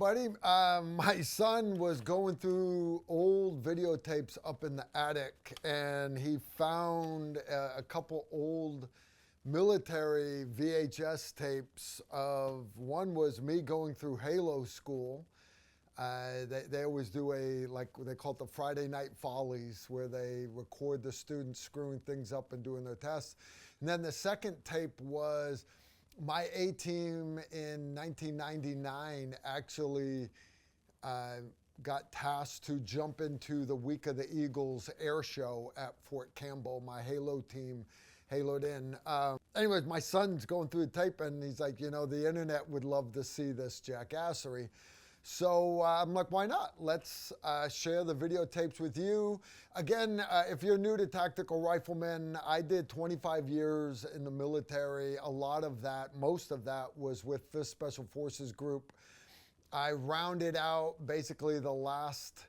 buddy. My son was going through old videotapes up in the attic, and he found a couple old military VHS tapes of, one was me going through H.A.L.O school. They always do like they call it the Friday Night Follies, where they record the students screwing things up and doing their tests. And then the second tape was my A-team in 1999 actually got tasked to jump into the Week of the Eagles air show at Fort Campbell. My H.A.L.O team H.A.L O'd in. Anyways, my son's going through the tape and he's like, you know, the internet would love to see this jackassery. So I'm like, why not? Let's share the videotapes with you. Again, if you're new to Tactical Rifleman, I did 25 years in the military. A lot of that, most of that was with this Special Forces group. I rounded out basically the last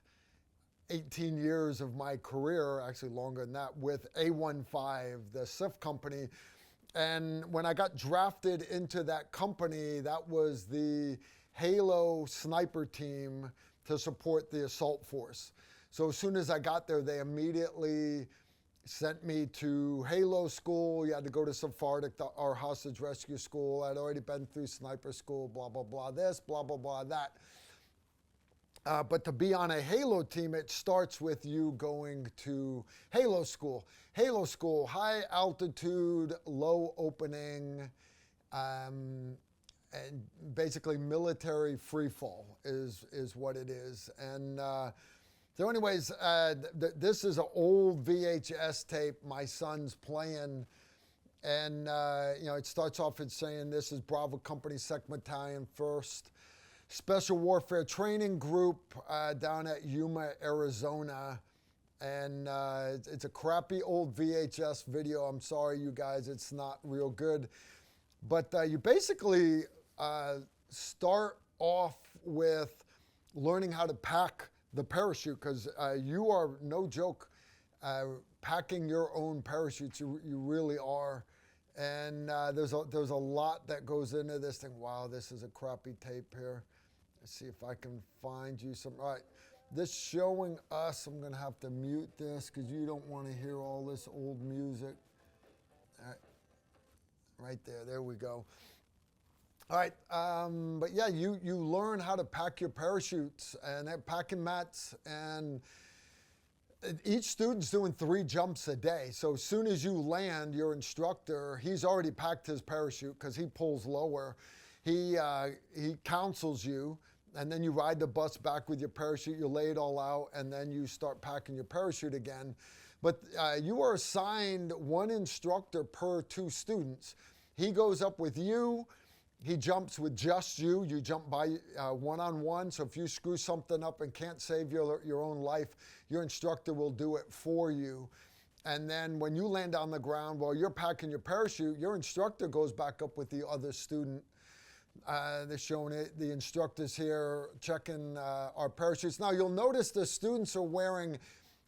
18 years of my career, actually longer than that, with A15, the SIF company. And when I got drafted into that company, that was the H.A.L.O sniper team to support the assault force. So as soon as I got there, they immediately sent me to H.A.L.O school. You had to go to Sephardic, our hostage rescue school. I'd already been through sniper school, blah, blah, blah, this, blah, blah, blah, that. But to be on a H.A.L.O team, it starts with you going to H.A.L.O school. H.A.L.O school, high altitude, low opening, and basically military freefall is what it is. And so anyways, this is an old VHS tape my son's playing. And you know, it starts off in saying, this is Bravo Company 2nd Battalion, 1st Special Warfare Training Group down at Yuma, Arizona. And it's a crappy old VHS video. I'm sorry, you guys, it's not real good. But you basically start off with learning how to pack the parachute, because you are, no joke, packing your own parachutes. You really are. And there's a lot that goes into this thing. Wow, this is a crappy tape here. Let's see if I can find you some. All right, this showing us, I'm gonna have to mute this because you don't want to hear all this old music. All right, right there we go. All right, but yeah, you learn how to pack your parachutes and packing mats, and each student's doing 3 jumps a day. So as soon as you land, your instructor, he's already packed his parachute because he pulls lower. He counsels you, and then you ride the bus back with your parachute, you lay it all out, and then you start packing your parachute again. But you are assigned 1 instructor per 2 students. He goes up with you. He jumps with just you. You jump by one-on-one. So if you screw something up and can't save your own life, your instructor will do it for you. And then when you land on the ground while you're packing your parachute, your instructor goes back up with the other student. They're showing it, the instructors here checking our parachutes. Now you'll notice the students are wearing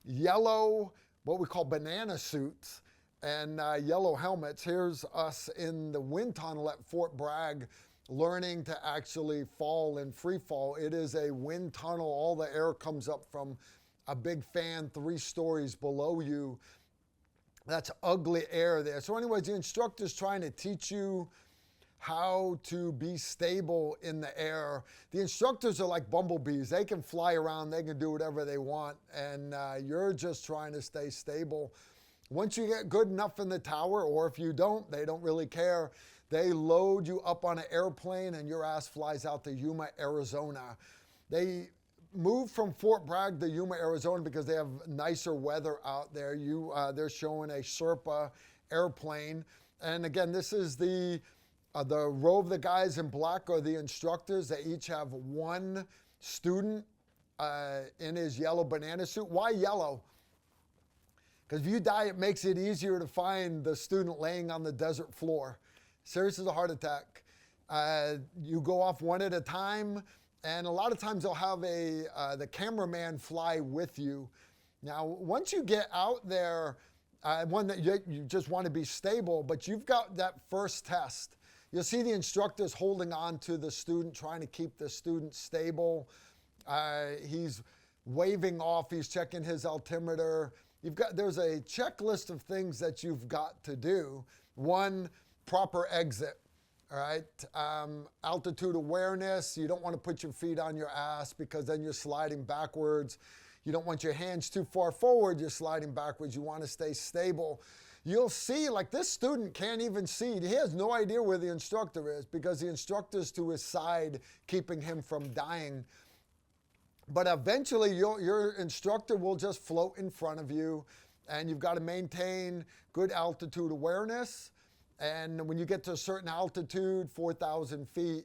yellow, what we call banana suits, and yellow helmets. Here's us in the wind tunnel at Fort Bragg learning to actually fall in free fall. It is a wind tunnel. All the air comes up from a big fan 3 stories below you. That's ugly air there. So anyways, the instructor's trying to teach you how to be stable in the air. The instructors are like bumblebees. They can fly around, they can do whatever they want, and you're just trying to stay stable. Once you get good enough in the tower, or if you don't, they don't really care. They load you up on an airplane and your ass flies out to Yuma, Arizona. They moved from Fort Bragg to Yuma, Arizona because they have nicer weather out there. They're showing a Sherpa airplane. And again, this is the row of the guys in black are the instructors. They each have 1 student in his yellow banana suit. Why yellow? Because if you die, it makes it easier to find the student laying on the desert floor. Serious as a heart attack. You go off 1 at a time, and a lot of times they'll have the cameraman fly with you. Now, once you get out there, one that you just want to be stable, but you've got that first test. You'll see the instructor's holding on to the student, trying to keep the student stable. He's waving off, he's checking his altimeter. There's a checklist of things that you've got to do. One, proper exit. All right, altitude awareness. You don't want to put your feet on your ass because then you're sliding backwards. You don't want your hands too far forward, you're sliding backwards. You want to stay stable. You'll see, like this student can't even see. He has no idea where the instructor is because the instructor's to his side, keeping him from dying. But eventually your instructor will just float in front of you, and you've got to maintain good altitude awareness. And when you get to a certain altitude, 4,000 feet,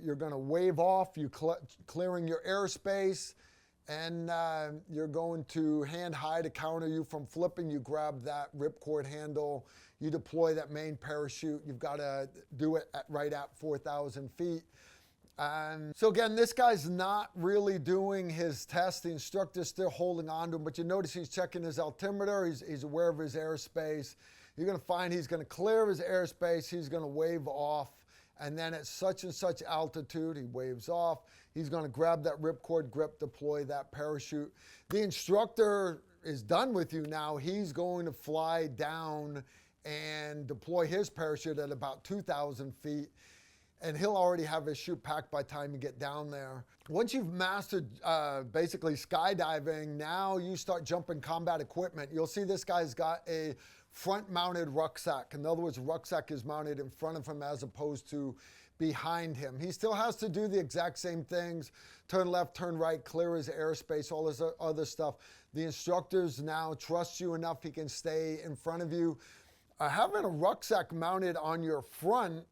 you're going to wave off, you're clearing your airspace, and you're going to hand high to counter you from flipping. You grab that ripcord handle, you deploy that main parachute. You've got to do it right at 4,000 feet. So again, this guy's not really doing his test. The instructor's still holding on to him, but you notice he's checking his altimeter. He's aware of his airspace. You're going to find he's going to clear his airspace. He's going to wave off. And then at such and such altitude, he waves off. He's going to grab that ripcord grip, deploy that parachute. The instructor is done with you now. He's going to fly down and deploy his parachute at about 2,000 feet. And he'll already have his chute packed by the time you get down there. Once you've mastered basically skydiving, now you start jumping combat equipment. You'll see this guy's got a front-mounted rucksack. In other words, the rucksack is mounted in front of him as opposed to behind him. He still has to do the exact same things: turn left, turn right, clear his airspace, all this other stuff. The instructors now trust you enough he can stay in front of you. Having a rucksack mounted on your front,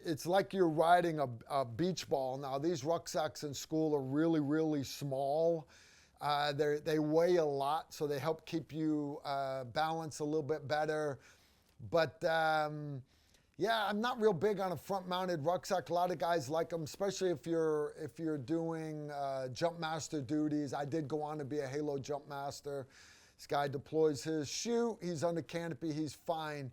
it's like you're riding a beach ball. Now, these rucksacks in school are really, really small. They weigh a lot, so they help keep you balanced a little bit better. But yeah, I'm not real big on a front-mounted rucksack. A lot of guys like them, especially if you're doing jump master duties. I did go on to be a H.A.L.O jump master. This guy deploys his chute. He's under canopy. He's fine.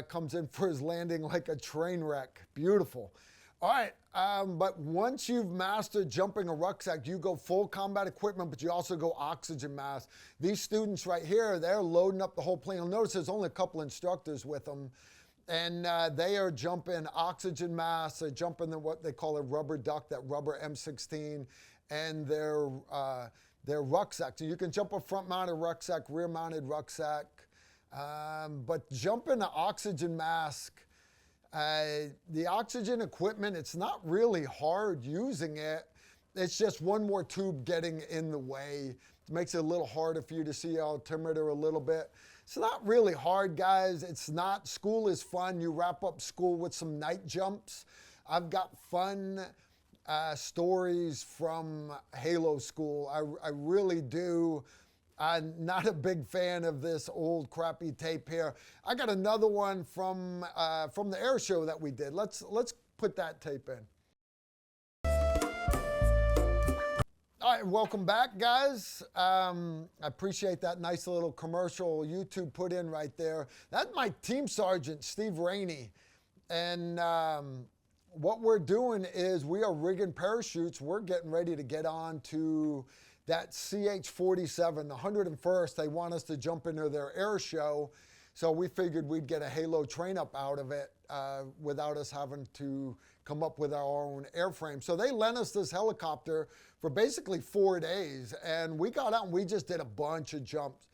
Comes in for his landing like a train wreck. Beautiful. All right, but once you've mastered jumping a rucksack, you go full combat equipment, but you also go oxygen mask. These students right here, they're loading up the whole plane. You'll notice there's only a couple instructors with them, and they are jumping oxygen masks. They're jumping what they call a rubber duck, that rubber M16, and their rucksack. So you can jump a front-mounted rucksack, rear-mounted rucksack, but jumping the oxygen mask, the oxygen equipment, it's not really hard using it. It's just one more tube getting in the way. It makes it a little harder for you to see your altimeter a little bit. It's not really hard, guys. It's not. School is fun. You wrap up school with some night jumps. I've got fun stories from H.A.L.O school. I really do. I'm not a big fan of this old crappy tape here. I got another one from the air show that we did. Let's put that tape in. All right, welcome back, guys. I appreciate that nice little commercial YouTube put in right there. That's my team sergeant, Steve Rainey. And what we're doing is we are rigging parachutes. We're getting ready to get on to that CH-47, the 101st. They want us to jump into their air show. So we figured we'd get a H.A.L.O train up out of it without us having to come up with our own airframe. So they lent us this helicopter for basically 4 days. And we got out and we just did a bunch of jumps.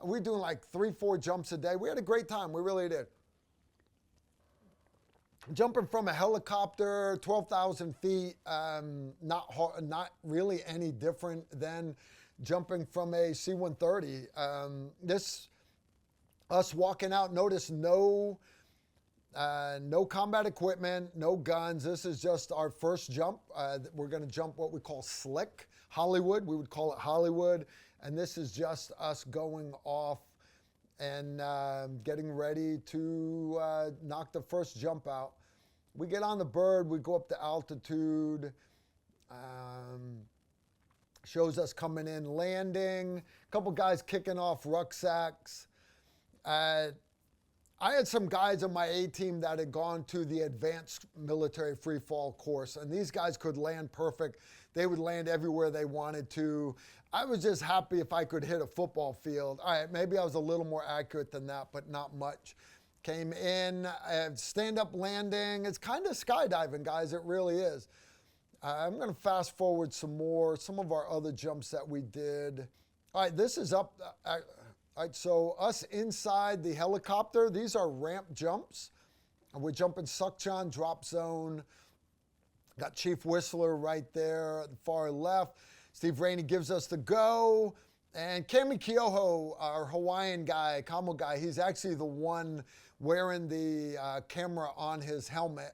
We're doing like 3-4 jumps a day. We had a great time. We really did. Jumping from a helicopter, 12,000 feet, not really any different than jumping from a C-130. Us walking out, notice no combat equipment, no guns. This is just our first jump. We're going to jump what we call slick, Hollywood. We would call it Hollywood. And this is just us going off and getting ready to knock the first jump out. We get on the bird, we go up to altitude, shows us coming in, landing, a couple guys kicking off rucksacks. I had some guys on my A team that had gone to the advanced military free fall course, and these guys could land perfect. They would land everywhere they wanted to. I was just happy if I could hit a football field. All right, maybe I was a little more accurate than that, but not much. Came in, stand-up landing. It's kind of skydiving, guys. It really is. I'm going to fast forward some of our other jumps that we did. All right, this is up. All right, so us inside the helicopter, these are ramp jumps. We're jumping suction, drop zone. Got Chief Whistler right there at the far left. Steve Rainey gives us the go. And Kami Keoho, our Hawaiian guy, Kamo guy, he's actually the one wearing the camera on his helmet.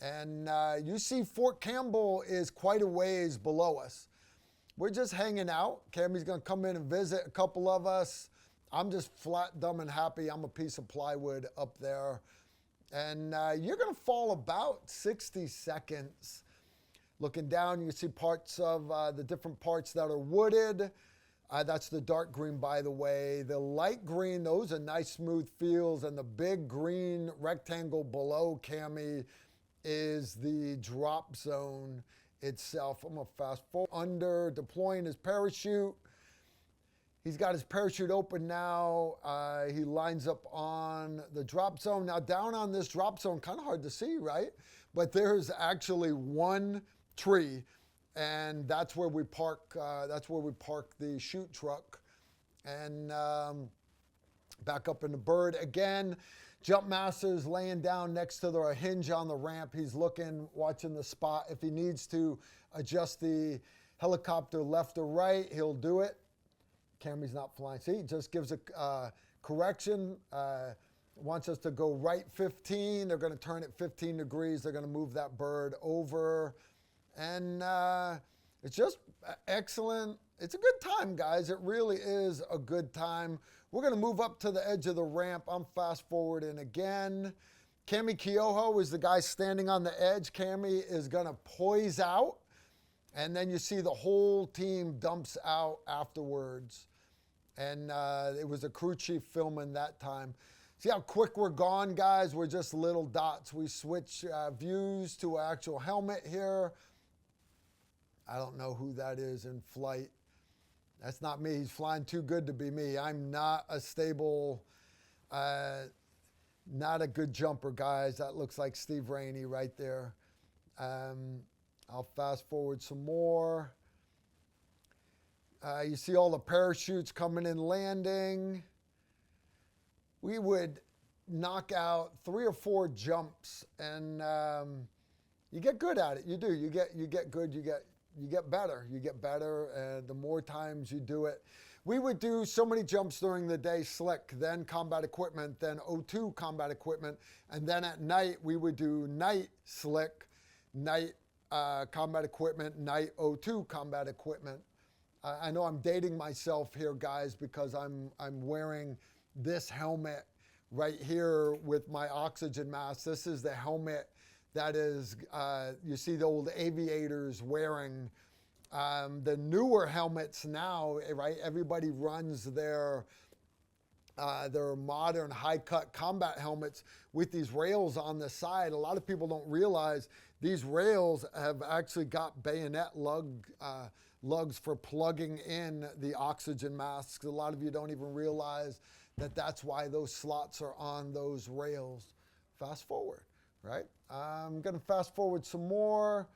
And you see Fort Campbell is quite a ways below us. We're just hanging out. Kami's going to come in and visit a couple of us. I'm just flat, dumb, and happy. I'm a piece of plywood up there. And you're going to fall about 60 seconds. Looking down, you see parts of the different parts that are wooded. That's the dark green, by the way. The light green, those are nice, smooth fields. And the big green rectangle below Kami is the drop zone itself. I'm going to fast forward. Under, deploying his parachute. He's got his parachute open now. He lines up on the drop zone. Now down on this drop zone, kind of hard to see, right? But there's actually one tree, and that's where we park. That's where we park the chute truck. And back up in the bird again. Jump master's laying down next to the hinge on the ramp. He's looking, watching the spot. If he needs to adjust the helicopter left or right, he'll do it. Kami's not flying. See, it just gives a correction. Wants us to go right 15. They're going to turn it 15 degrees. They're going to move that bird over. And it's just excellent. It's a good time, guys. It really is a good time. We're going to move up to the edge of the ramp. I'm fast forwarding again. Kami Keoho is the guy standing on the edge. Kami is going to poise out. And then you see the whole team dumps out afterwards. And it was a crew chief filming that time. See how quick we're gone, guys? We're just little dots. We switch views to an actual helmet here. I don't know who that is in flight. That's not me. He's flying too good to be me. I'm not a stable, not a good jumper, guys. That looks like Steve Rainey right there. I'll fast forward some more. You see all the parachutes coming in landing. We would knock out 3 or 4 jumps, and you get good at it. You do. You get good. You get better. You get better, and the more times you do it. We would do so many jumps during the day, slick, then combat equipment, then O2 combat equipment, and then at night we would do night slick, night combat equipment, night O2 combat equipment. I know I'm dating myself here, guys, because I'm wearing this helmet right here with my oxygen mask. This is the helmet that is, you see the old aviators wearing. The newer helmets now, right? Everybody runs their modern high-cut combat helmets with these rails on the side. A lot of people don't realize these rails have actually got bayonet lugs for plugging in the oxygen masks. A lot of you don't even realize that that's why those slots are on those rails. Fast forward, right? I'm going to fast forward some more.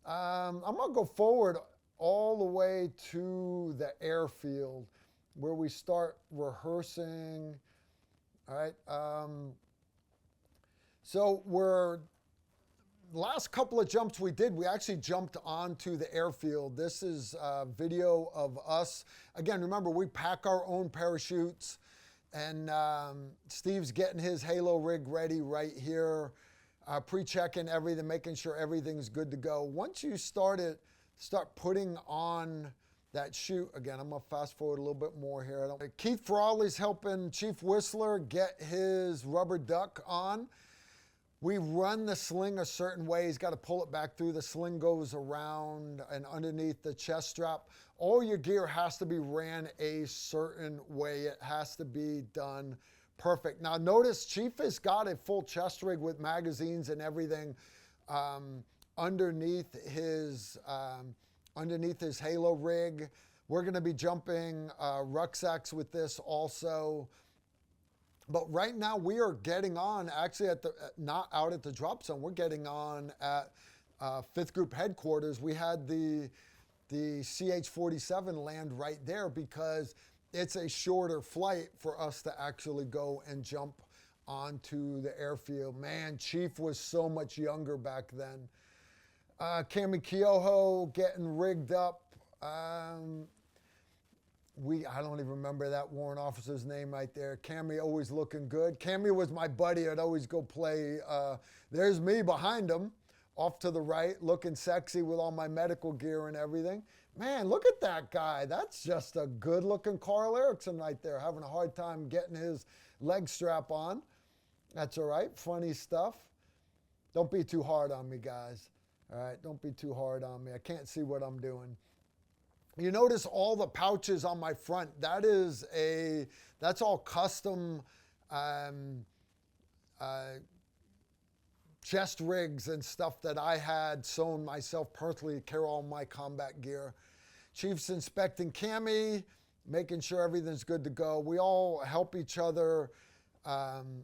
I'm going to go forward all the way to the airfield where we start rehearsing. All right. So last couple of jumps we did, we actually jumped onto the airfield. This is a video of us. Again, remember, we pack our own parachutes, and Steve's getting his H.A.L.O rig ready right here, pre-checking everything, making sure everything's good to go. Once you start putting on that chute, again, I'm going to fast forward a little bit more here. Keith Frawley's helping Chief Whistler get his rubber duck on. We run the sling a certain way. He's got to pull it back through. The sling goes around and underneath the chest strap. All your gear has to be ran a certain way. It has to be done perfect. Now notice Chief has got a full chest rig with magazines and everything underneath his H.A.L.O rig. We're going to be jumping rucksacks with this also. But right now we are getting on, actually not out at the drop zone, we're getting on at 5th Group headquarters. We had the CH-47 land right there because it's a shorter flight for us to actually go and jump onto the airfield. Man, Chief was so much younger back then. Cami Keoho getting rigged up. I don't even remember that warrant officer's name right there. Cammy always looking good. Cammy was my buddy. I'd always go play. There's me behind him, off to the right, looking sexy with all my medical gear and everything. Man, look at that guy. That's just a good-looking Carl Erickson right there, having a hard time getting his leg strap on. That's all right. Funny stuff. Don't be too hard on me, guys. All right, don't be too hard on me. I can't see what I'm doing. You notice all the pouches on my front. That's all custom chest rigs and stuff that I had sewn myself personally to carry all my combat gear. Chief's inspecting Cammy, making sure everything's good to go. We all help each other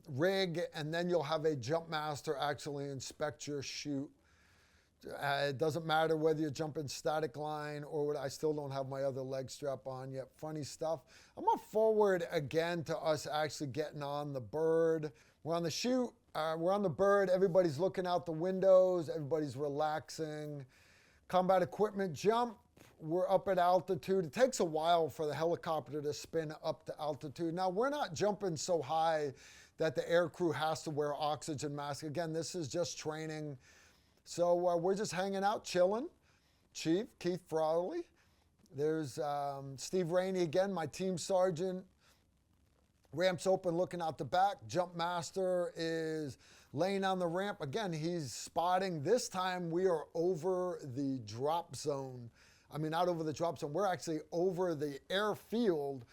rig, and then you'll have a jump master actually inspect your chute. It doesn't matter whether you're jumping static line or what. I still don't have my other leg strap on yet. Funny stuff. I'm going to forward again to us actually getting on the bird. We're on the chute. We're on the bird. Everybody's looking out the windows. Everybody's relaxing. Combat equipment jump. We're up at altitude. It takes a while for the helicopter to spin up to altitude. Now, we're not jumping so high that the air crew has to wear oxygen masks. Again, this is just training. So we're just hanging out, chilling. Chief, Keith Frawley. There's Steve Rainey again, my team sergeant. Ramp's open, looking out the back. Jump master is laying on the ramp. Again, he's spotting. This time we are over the drop zone. I mean, not over the drop zone. We're actually over the airfield,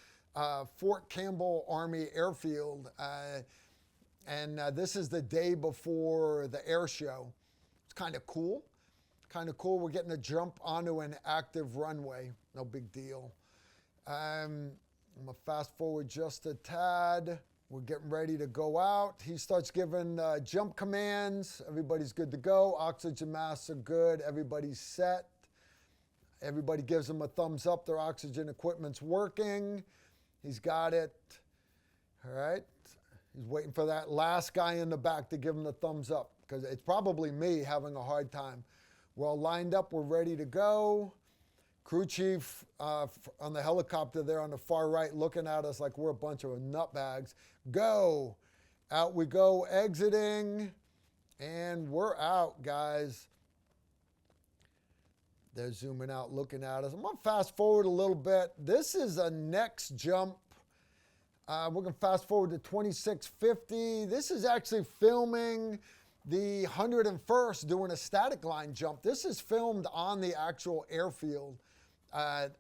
Fort Campbell Army Airfield. And this is the day before the air show. It's kind of cool. Kind of cool. We're getting to jump onto an active runway. No big deal. I'm going to fast forward just a tad. We're getting ready to go out. He starts giving jump commands. Everybody's good to go. Oxygen masks are good. Everybody's set. Everybody gives them a thumbs up. Their oxygen equipment's working. He's got it. All right. He's waiting for that last guy in the back to give him the thumbs up, because it's probably me having a hard time. We're all lined up. We're ready to go. Crew chief on the helicopter there on the far right looking at us like we're a bunch of nutbags. Go. Out we go, exiting. And we're out, guys. They're zooming out, looking at us. I'm going to fast forward a little bit. This is a next jump. We're going to fast forward to 2650. This is actually filming the 101st doing a static line jump. This is filmed on the actual airfield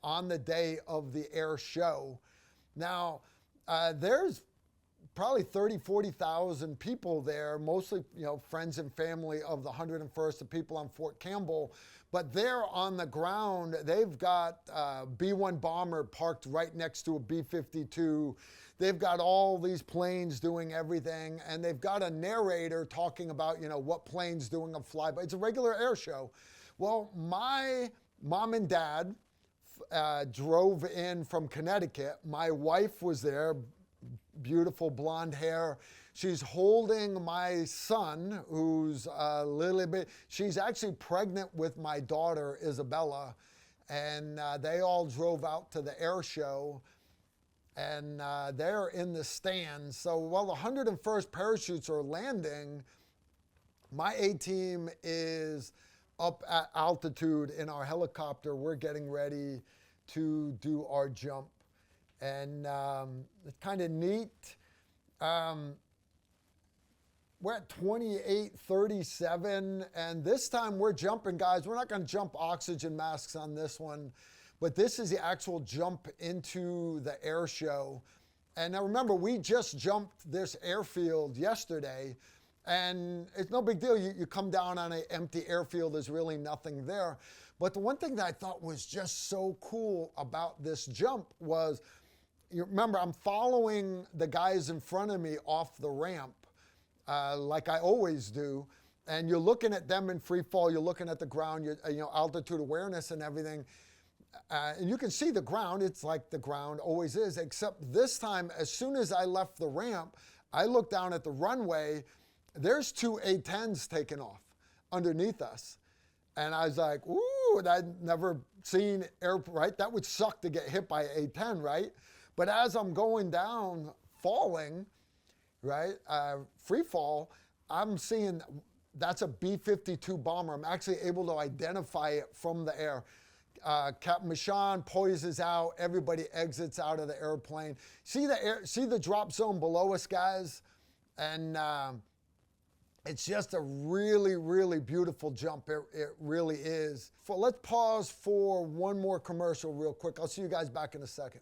on the day of the air show. Now, there's probably 30, 40,000 people there, mostly, friends and family of the 101st, the people on Fort Campbell. But they're on the ground. They've got B-1 bomber parked right next to a B-52. They've got all these planes doing everything, and they've got a narrator talking about, what plane's doing a flyby. It's a regular air show. Well, my mom and dad drove in from Connecticut. My wife was there, beautiful blonde hair. She's holding my son, who's a little bit, she's actually pregnant with my daughter, Isabella, and they all drove out to the air show. And they're in the stands. So while the 101st parachutes are landing, my A-team is up at altitude in our helicopter. We're getting ready to do our jump. And it's kind of neat. We're at 2837, and this time we're jumping, guys. We're not going to jump oxygen masks on this one. But this is the actual jump into the air show. And now remember, we just jumped this airfield yesterday, and it's no big deal. You come down on an empty airfield, there's really nothing there. But the one thing that I thought was just so cool about this jump was, you remember, I'm following the guys in front of me off the ramp, like I always do. And you're looking at them in free fall, you're looking at the ground, altitude awareness and everything. And you can see the ground, it's like the ground always is, except this time, as soon as I left the ramp, I looked down at the runway, there's two A-10s taking off underneath us. And I was like, ooh, I'd never seen right? That would suck to get hit by an A-10, right? But as I'm going down, falling, right, free fall, I'm seeing that's a B-52 bomber. I'm actually able to identify it from the air. Captain Michon poises out. Everybody exits out of the airplane. See the drop zone below us, guys? And it's just a really, really beautiful jump. It really is. Let's pause for one more commercial real quick. I'll see you guys back in a second.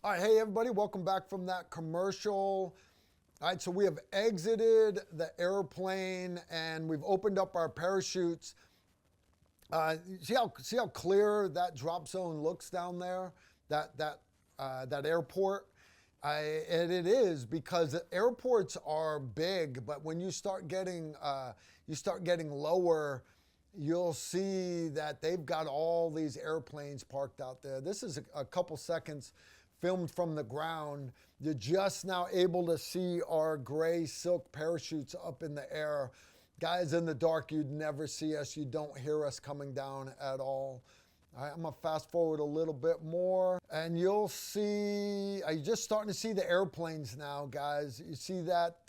All right, hey everybody, welcome back from that commercial. All right, so we have exited the airplane and we've opened up our parachutes. See how clear that drop zone looks down there, that airport? And it is, because airports are big, but when you start getting lower, you'll see that they've got all these airplanes parked out there. This is a couple seconds filmed from the ground. You're just now able to see our gray silk parachutes up in the air. Guys, in the dark, you'd never see us. You don't hear us coming down at all. All right, I'm gonna fast forward a little bit more, and you'll see, you're just starting to see the airplanes now, guys. You see that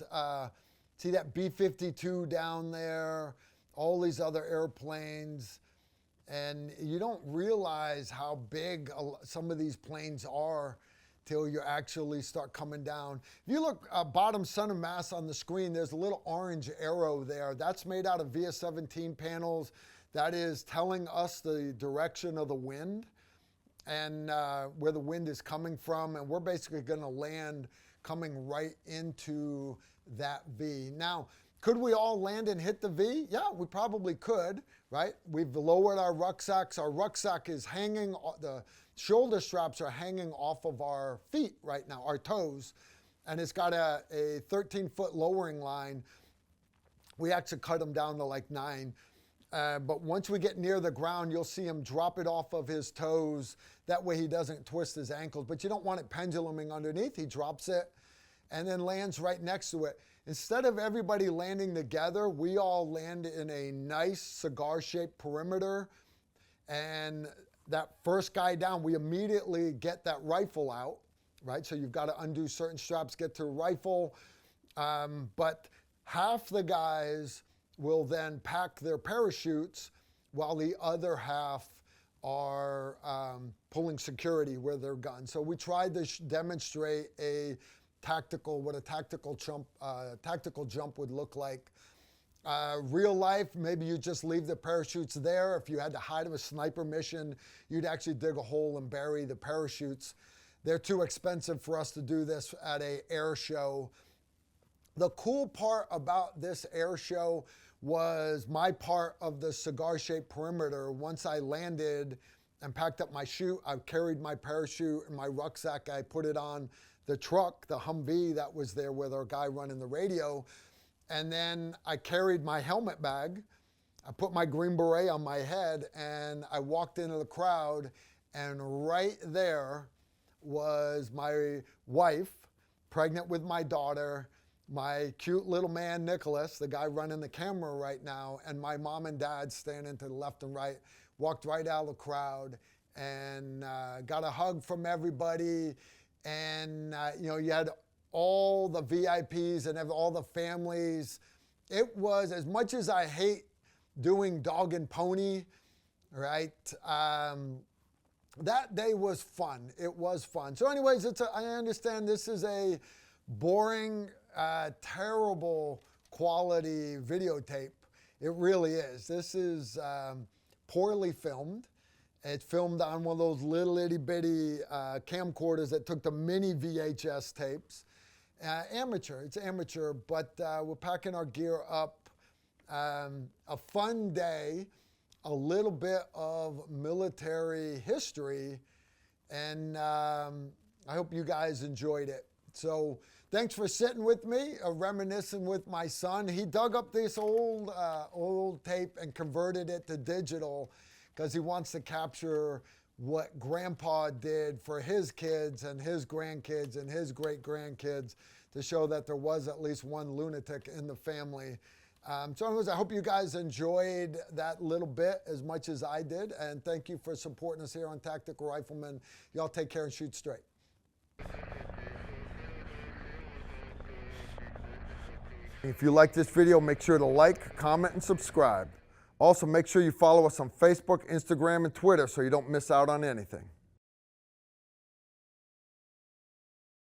B-52 down there, all these other airplanes, and you don't realize how big some of these planes are till you actually start coming down. If you look bottom center mass on the screen, there's a little orange arrow there. That's made out of VS17 panels. That is telling us the direction of the wind and where the wind is coming from. And we're basically gonna land coming right into that V. Now, could we all land and hit the V? Yeah, we probably could, right? We've lowered our rucksacks. Our rucksack is hanging, the shoulder straps are hanging off of our feet right now, our toes. And it's got a 13-foot lowering line. We actually cut them down to like 9. But once we get near the ground, you'll see him drop it off of his toes. That way he doesn't twist his ankles. But you don't want it penduluming underneath. He drops it and then lands right next to it. Instead of everybody landing together, we all land in a nice cigar-shaped perimeter. And that first guy down, we immediately get that rifle out, right? So you've got to undo certain straps, get to a rifle. But half the guys will then pack their parachutes while the other half are pulling security with their guns. So we tried to demonstrate what a tactical jump would look like. Real life, maybe you just leave the parachutes there. If you had to hide of a sniper mission, you'd actually dig a hole and bury the parachutes. They're too expensive for us to do this at an air show. The cool part about this air show was my part of the cigar-shaped perimeter. Once I landed and packed up my chute, I carried my parachute and my rucksack. I put it on the truck, the Humvee that was there with our guy running the radio. And then I carried my helmet bag. I put my green beret on my head and I walked into the crowd, and right there was my wife, pregnant with my daughter, my cute little man, Nickolas, the guy running the camera right now, and my mom and dad standing to the left and right, walked right out of the crowd and got a hug from everybody. And you had all the VIPs and all the families. It was, as much as I hate doing dog and pony, right? That day was fun. It was fun. So anyways, I understand this is a boring, terrible quality videotape. It really is. This is poorly filmed. It's filmed on one of those little itty bitty camcorders that took the mini VHS tapes. It's amateur, but we're packing our gear up. A fun day, a little bit of military history, and I hope you guys enjoyed it. So thanks for sitting with me, reminiscing with my son. He dug up this old tape and converted it to digital because he wants to capture what Grandpa did for his kids and his grandkids and his great-grandkids, to show that there was at least one lunatic in the family. So anyways, I hope you guys enjoyed that little bit as much as I did, and thank you for supporting us here on Tactical Rifleman. Y'all take care and shoot straight. If you like this video, make sure to like, comment, and subscribe. Also, make sure you follow us on Facebook, Instagram, and Twitter so you don't miss out on anything.